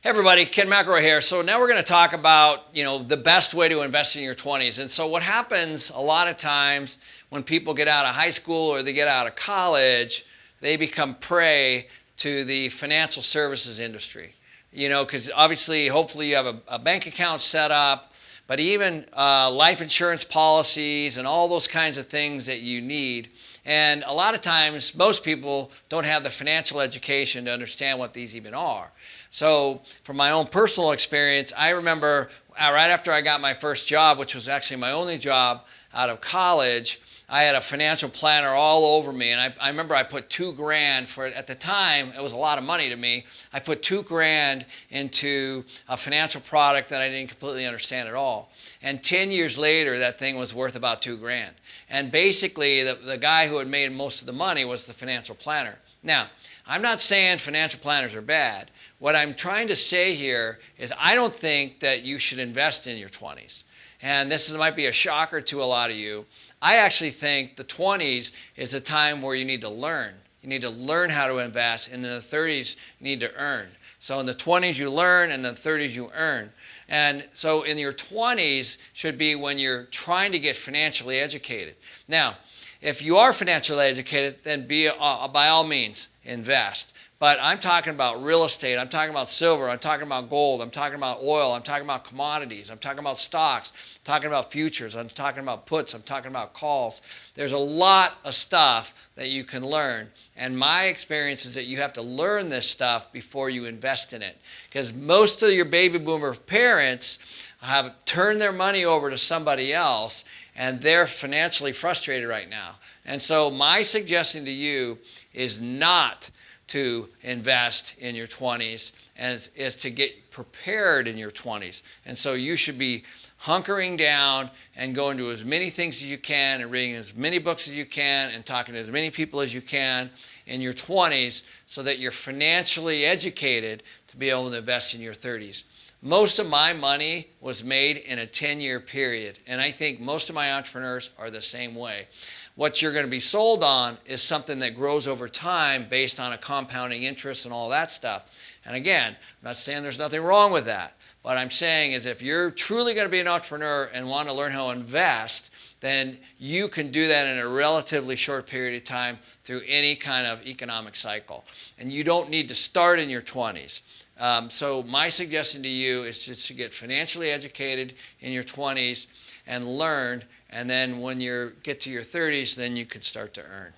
Hey everybody, Ken McElroy here. So now we're going to talk about, the best way to invest in your 20s. And so what happens a lot of times when people get out of high school or they get out of college, they become prey to the financial services industry. Because obviously, hopefully you have a bank account set up, but even life insurance policies and all those kinds of things that you need. And a lot of times, most people don't have the financial education to understand what these even are. So from my own personal experience, I remember right after I got my first job, which was actually my only job out of college, I had a financial planner all over me. And I remember I put $2,000 for it. At the time, it was a lot of money to me. I put $2,000 into a financial product that I didn't completely understand at all. And 10 years later, that thing was worth about $2,000. And basically, the guy who had made most of the money was the financial planner. Now, I'm not saying financial planners are bad. What I'm trying to say here is I don't think that you should invest in your 20s. And this might be a shocker to a lot of you. I actually think the 20s is a time where you need to learn. You need to learn how to invest. And in the 30s, you need to earn. So in the 20s, you learn, and in the 30s, you earn. And so in your 20s should be when you're trying to get financially educated. Now, if you are financially educated, then by all means, invest. But I'm talking about real estate, I'm talking about silver, I'm talking about gold, I'm talking about oil, I'm talking about commodities, I'm talking about stocks, I'm talking about futures, I'm talking about puts, I'm talking about calls. There's a lot of stuff that you can learn. And my experience is that you have to learn this stuff before you invest in it. Because most of your baby boomer parents have turned their money over to somebody else, and they're financially frustrated right now. And so my suggestion to you is not to invest in your 20s, and is to get prepared in your 20s. And so you should be hunkering down and going to as many things as you can and reading as many books as you can and talking to as many people as you can in your 20s so that you're financially educated to be able to invest in your 30s. Most of my money was made in a 10-year period, and I think most of my entrepreneurs are the same way. What you're going to be sold on is something that grows over time based on a compounding interest and all that stuff. And again, I'm not saying there's nothing wrong with that. What I'm saying is if you're truly going to be an entrepreneur and want to learn how to invest, then you can do that in a relatively short period of time through any kind of economic cycle. And you don't need to start in your 20s. So my suggestion to you is just to get financially educated in your 20s and learn, and then when you get to your 30s, then you can start to earn.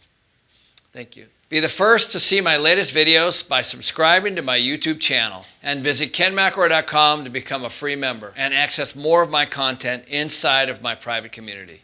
Thank you. Be the first to see my latest videos by subscribing to my YouTube channel, and visit kenmcElroy.com to become a free member and access more of my content inside of my private community.